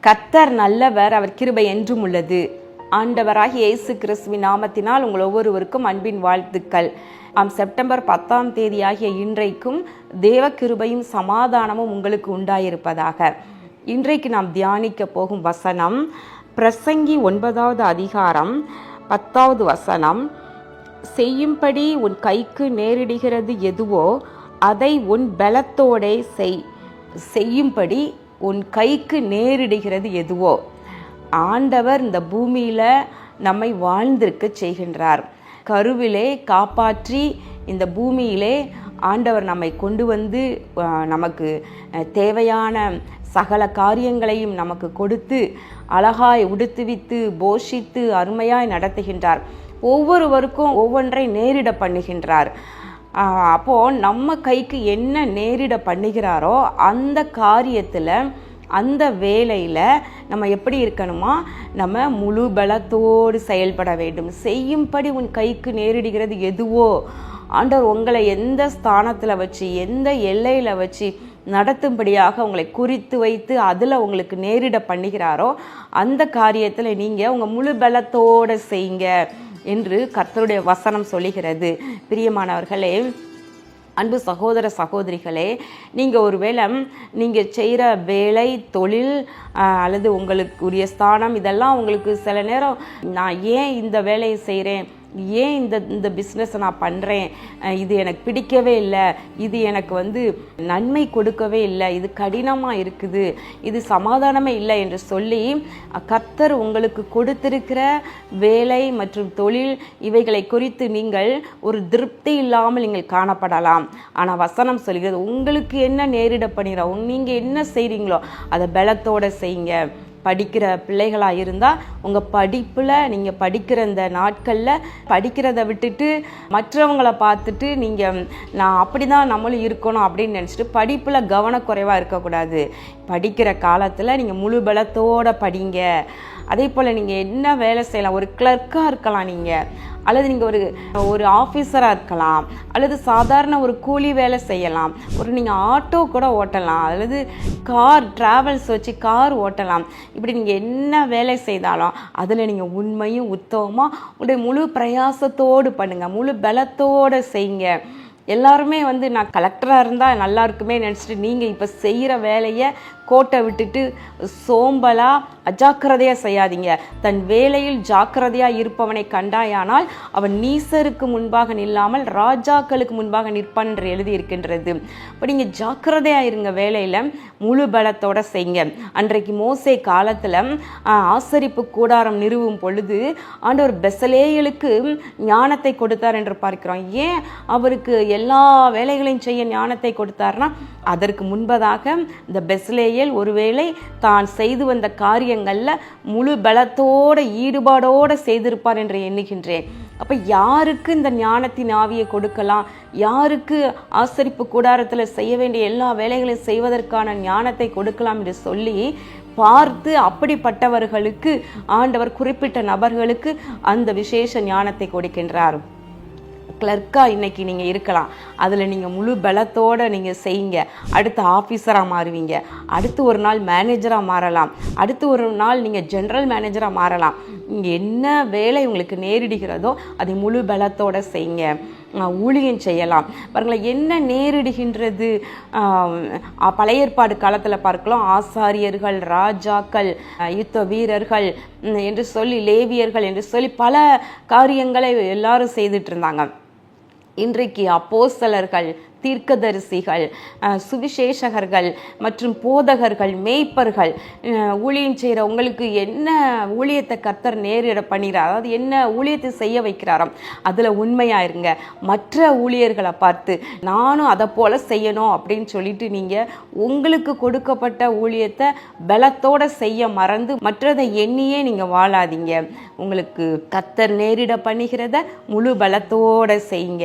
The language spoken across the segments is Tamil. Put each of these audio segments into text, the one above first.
கர்த்தர் நல்லவர், அவர் கிருபை என்றும் உள்ளது. ஆண்டவராகிய இயேசு கிறிஸ்துவின் நாமத்தினால் உங்கள் ஒவ்வொருவருக்கும் அன்பின் வாழ்த்துக்கள். செப்டம்பர் 10ஆம் தேதியாகிய இன்றைக்கும் தேவ கிருபையும் சமாதானமும் உங்களுக்கு உண்டாயிருப்பதாக. இன்றைக்கு நாம் தியானிக்க போகும் வசனம் பிரசங்கி 9வது அதிகாரம் 10வது வசனம். செய்யும்படி உன் கைக்கு நேரிடுகிறது எதுவோ அதை உன் பலத்தோடே செய். செய்யும்படி உன் கைக்கு நேரிடுகிறது எதுவோ. ஆண்டவர் இந்த பூமியில் நம்மை வாழ்ந்திருக்க செய்கின்றார். கருவிலே காப்பாற்றி இந்த பூமியிலே ஆண்டவர் நம்மை கொண்டு வந்து நமக்கு தேவையான சகல காரியங்களையும் நமக்கு கொடுத்து அழகாய் உடுத்துவித்து போஷித்து அருமையாய் நடத்துகின்றார். ஒவ்வொருவருக்கும் ஒவ்வொன்றை நேரிட பண்ணுகின்றார். அப்போது நம்ம கைக்கு என்ன நேரிட பண்ணுகிறாரோ அந்த காரியத்தில் அந்த வேலையில் நம்ம எப்படி இருக்கணுமா, நம்ம முழு பலத்தோடு செயல்பட வேண்டும். செய்யும்படி உன் கைக்கு நேரிடுகிறது எதுவோ. ஆண்டவர் உங்களை எந்த ஸ்தானத்தில் வச்சு எந்த எல்லையில் வச்சு நடத்தும்படியாக உங்களை குறித்து வைத்து அதில் உங்களுக்கு நேரிட பண்ணுகிறாரோ அந்த காரியத்தில் நீங்கள் உங்கள் முழு பலத்தோடு செய்யுங்க என்று கர்த்தருடைய வசனம் சொல்லுகிறது. பிரியமானவர்களே, அன்பு சகோதர சகோதரிகளே, நீங்கள் ஒருவேளை நீங்கள் செய்கிற வேலை, தொழில் அல்லது உங்களுக்கு உரிய ஸ்தானம், இதெல்லாம் உங்களுக்கு சில நேரம் நான் ஏன் இந்த வேலையை செய்கிறேன், ஏன் இந்த பிஸ்னஸை நான் பண்ணுறேன், இது எனக்கு பிடிக்கவே இல்லை, இது எனக்கு நன்மை கொடுக்கவே இல்லை, இது கடினமாக இருக்குது, இது சமாதானமே இல்லை என்று சொல்லி கர்த்தர் உங்களுக்கு கொடுத்திருக்கிற வேலை மற்றும் தொழில் இவைகளை குறித்து நீங்கள் ஒரு திருப்தி இல்லாமல் நீங்கள் காணப்படலாம். ஆனால் வசனம் சொல்கிறது உங்களுக்கு என்ன நேரிட பண்ணுகிறோம், நீங்கள் என்ன செய்கிறீங்களோ அதை பலத்தோடு செய்யுங்க. படிக்கிற பிள்ளைகளாக இருந்தால் உங்கள் படிப்பில் நீங்கள் படிக்கிற இந்த நாட்களில் படிக்கிறத விட்டுட்டு மற்றவங்களை பார்த்துட்டு நீங்கள் நான் அப்படி தான் நம்மளும் இருக்கணும் அப்படின்னு நினச்சிட்டு படிப்பில் கவனக்குறைவாக இருக்கக்கூடாது. படிக்கிற காலத்தில் நீங்கள் முழு பலத்தோடு படிங்க. அதே போல் நீங்கள் என்ன வேலை செய்யலாம், ஒரு கிளர்க்காக இருக்கலாம் நீங்கள், அல்லது நீங்கள் ஒரு ஆஃபீஸராக இருக்கலாம், அல்லது சாதாரண ஒரு கூலி வேலை செய்யலாம், நீங்கள் ஆட்டோ கூட ஓட்டலாம், அல்லது கார் டிராவல்ஸ் வச்சு கார் ஓட்டலாம். இப்படி நீங்கள் என்ன வேலை செய்தாலும் அதில் நீங்கள் உண்மையும் உத்தமமாக உங்களுடைய முழு பிரயாசத்தோடு பண்ணுங்கள், முழு பலத்தோடு செய்யுங்க. எல்லாருமே நான் கலெக்டராக இருந்தால் நல்லா இருக்குமே நினச்சிட்டு நீங்கள் இப்போ செய்கிற வேலையை கோட்டை விட்டுட்டு சோம்பலாக அஜாக்கிரதையாக செய்யாதீங்க. தன் வேலையில் ஜாக்கிரதையாக இருப்பவனை கண்டாயானால் அவன் நீசருக்கு முன்பாக நில்லாமல் ராஜாக்களுக்கு முன்பாக நிற்பான் என்று எழுதியிருக்கின்றது. இப்போ நீங்கள் ஜாக்கிரதையாக இருங்க, வேலையில் முழு பலத்தோடு செய்யுங்க. அன்றைக்கு மோசே காலத்தில் ஆசரிப்பு கூடாரம் நிறுவும் பொழுது ஆண்டவர் பெசலேயலுக்கு ஞானத்தை கொடுத்தார் என்று பார்க்கிறோம். ஏன் அவருக்கு எல்லா வேலைகளையும் செய்ய ஞானத்தை கொடுத்தார்னா, அதற்கு முன்பதாக இந்த பெஸ்லேயல் ஒருவேளை தான் செய்து வந்த காரியங்களில் முழு பலத்தோட ஈடுபாடோடு செய்திருப்பார் என்று எண்ணுகின்றேன். அப்போ யாருக்கு இந்த ஞானத்தின் ஆவியை கொடுக்கலாம், யாருக்கு ஆசரிப்பு கூடாரத்தில் செய்ய வேண்டிய எல்லா வேலைகளையும் செய்வதற்கான ஞானத்தை கொடுக்கலாம் என்று சொல்லி பார்த்து அப்படிப்பட்டவர்களுக்கு ஆண்டவர் குறிப்பிட்ட நபர்களுக்கு அந்த விசேஷ ஞானத்தை கொடுக்கின்றார். கிளர்க்காக இன்றைக்கி நீங்கள் இருக்கலாம், அதில் நீங்கள் முழு பலத்தோடு நீங்கள் செய்யுங்க. அடுத்து ஆஃபீஸராக மாறுவீங்க, அடுத்து ஒரு நாள் மேனேஜராக மாறலாம், அடுத்து ஒரு நாள் நீங்கள் ஜென்ரல் மேனேஜராக மாறலாம். நீங்கள் என்ன வேலை உங்களுக்கு நேரிடுகிறதோ அதை முழு பலத்தோடு செய்யுங்க. ஊழியம் செய்யலாம். பாருங்களேன், என்ன நேரிடுகின்றது. பழைய ஏற்பாடு காலத்தில் பார்க்கலாம், ஆசாரியர்கள், ராஜாக்கள், யுத்த வீரர்கள் என்று சொல்லி, லேவியர்கள் என்று சொல்லி பல காரியங்களை எல்லாரும் செய்துட்டு இருந்தாங்க. இன்றைக்கு அப்போஸ்தலர்கள், தீர்க்கதரிசிகள், சுவிசேஷகர்கள் மற்றும் போதகர்கள், மேய்ப்பர்கள், ஊழியம் செய்கிற உங்களுக்கு என்ன ஊழியத்தை கர்த்தர் நேரிட பண்ணுகிறார், அதாவது என்ன ஊழியத்தை செய்ய வைக்கிறாராம், அதில் உண்மையாக இருங்க. மற்ற ஊழியர்களை பார்த்து நானும் அதை போல் செய்யணும் அப்படின்னு சொல்லிட்டு நீங்கள் உங்களுக்கு கொடுக்கப்பட்ட ஊழியத்தை பலத்தோடு செய்ய மறந்து மற்றதை எண்ணியே நீங்கள் வாழாதீங்க. உங்களுக்கு கர்த்தர் நேரிட பண்ணுகிறத முழு பலத்தோடு செய்யுங்க.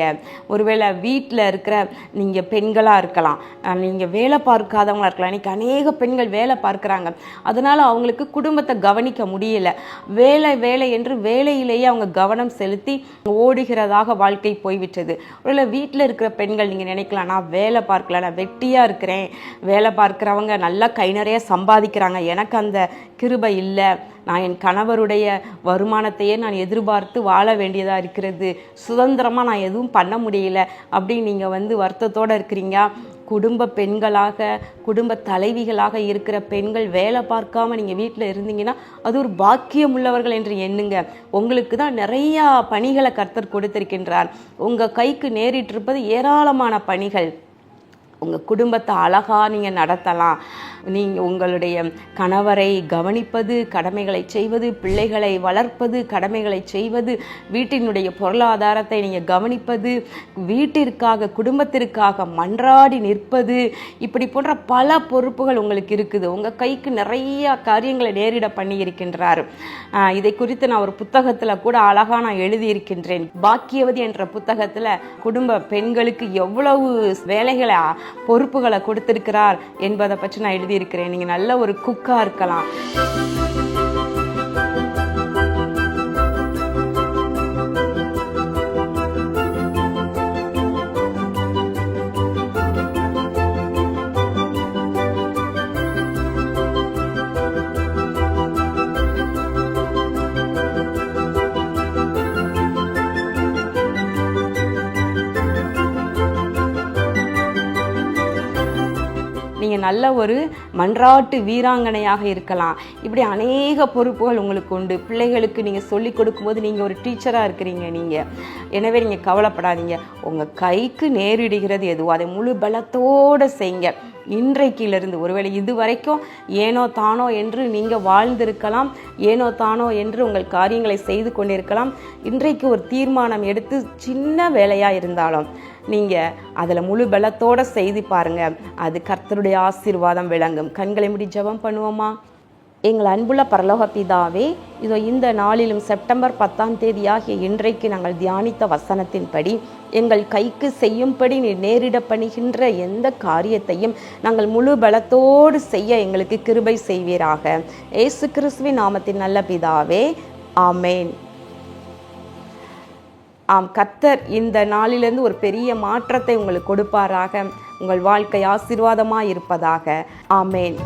ஒருவேளை வீட்டில் இருக்கிற நீங்கள் பெண்களாக இருக்கலாம், நீங்கள் வேலை பார்க்காதவங்களாக இருக்கலாம். இன்றைக்கி அநேக பெண்கள் வேலை பார்க்குறாங்க, அதனால் அவங்களுக்கு குடும்பத்தை கவனிக்க முடியல. வேலை வேலை என்று வேலையிலேயே அவங்க கவனம் செலுத்தி ஓடுகிறதாக வாழ்க்கை போய்விட்டது. ஒருவேளை வீட்டில் இருக்கிற பெண்கள் நீங்கள் நினைக்கலாம், நான் வேலை பார்க்கல, நான் வெட்டியாக இருக்கிறேன். வேலை பார்க்குறவங்க நல்லா கை நிறைய சம்பாதிக்கிறாங்க, எனக்கு அந்த கிருபை இல்லை. நான் என் கணவருடைய வருமானத்தையே நான் எதிர்பார்த்து வாழ வேண்டியதாக இருக்கிறது, சுதந்திரமாக நான் எதுவும் பண்ண முடியல அப்படின்னு நீங்கள் வருத்தத்தோடு இருக்கிறீங்க. குடும்ப பெண்களாக, குடும்ப தலைவிகளாக இருக்கிற பெண்கள் வேலை பார்க்காம நீங்கள் வீட்டில் இருந்தீங்கன்னா அது ஒரு பாக்கியம் உள்ளவர்கள் என்று எண்ணுங்க. உங்களுக்கு தான் நிறையா பணிகளை கர்த்தர் கொடுத்திருக்கின்றார். உங்கள் கைக்கு நேரிட்டு இருப்பது ஏராளமான பணிகள். உங்கள் குடும்பத்தை அழகாக நீங்கள் நடத்தலாம். நீங்கள் உங்களுடைய கணவரை கவனிப்பது, கடமைகளை செய்வது, பிள்ளைகளை வளர்ப்பது, கடமைகளை செய்வது, வீட்டினுடைய பொருளாதாரத்தை நீங்கள் கவனிப்பது, வீட்டிற்காக குடும்பத்திற்காக மன்றாடி நிற்பது, இப்படி போன்ற பல பொறுப்புகள் உங்களுக்கு இருக்குது. உங்கள் கைக்கு நிறைய காரியங்களை நேரிட பண்ணி இருக்கின்றார். இதை குறித்து நான் ஒரு புத்தகத்தில் கூட அழகாக நான் எழுதியிருக்கின்றேன். பாக்கியவதி என்ற புத்தகத்தில் குடும்ப பெண்களுக்கு எவ்வளவு வேலைகளை, பொறுப்புகளை கொடுத்திருக்கிறார் என்பதை பற்றி நான் எழுதியிருக்கிறேன். நீங்க நல்ல ஒரு குக்கா இருக்கலாம். நீங்கள் நல்ல ஒரு மன்றாட்டு வீராங்கனையாக இருக்கலாம். இப்படி அநேக பொறுப்புகள் உங்களுக்கு உண்டு. பிள்ளைகளுக்கு நீங்கள் சொல்லிக் கொடுக்கும்போது நீங்கள் ஒரு டீச்சராக இருக்கிறீங்க நீங்கள். எனவே நீங்கள் கவலைப்படாதீங்க. உங்கள் கைக்கு நேரிடுகிறது எதுவோ அதை முழு பலத்தோடு செய்யுங்க. இன்றைக்கிலிருந்து, ஒருவேளை இதுவரைக்கும் ஏனோ தானோ என்று நீங்கள் வாழ்ந்திருக்கலாம், ஏனோ தானோ என்று உங்கள் காரியங்களை செய்து கொண்டிருக்கலாம். இன்றைக்கு ஒரு தீர்மானம் எடுத்து சின்ன வேலையாக இருந்தாலும் நீங்கள் அதில் முழு பலத்தோடு செய்து பாருங்கள். அது கர்த்தருடைய ஆசீர்வாதம் விளங்கும். கண்களை மூடி ஜெபம் பண்ணுவோமா? எங்கள் அன்புள்ள பரலோக பிதாவே, இதோ இந்த நாளிலும் செப்டம்பர் 10ஆம் தேதியாகிய இன்றைக்கு நாங்கள் தியானித்த வசனத்தின்படி எங்கள் கைக்கு செய்யும்படி நீ நேரிட பண்ணுகின்ற எந்த காரியத்தையும் நாங்கள் முழு பலத்தோடு செய்ய எங்களுக்கு கிருபை செய்வீராக. இயேசு கிறிஸ்துவின் நாமத்தின் நல்ல பிதாவே, ஆமேன். கர்த்தர் இந்த நாளிலிருந்து ஒரு பெரிய மாற்றத்தை உங்களுக்கு கொடுப்பாராக. உங்கள் வாழ்க்கை ஆசீர்வாதமாக இருப்பதாக. ஆமேன்.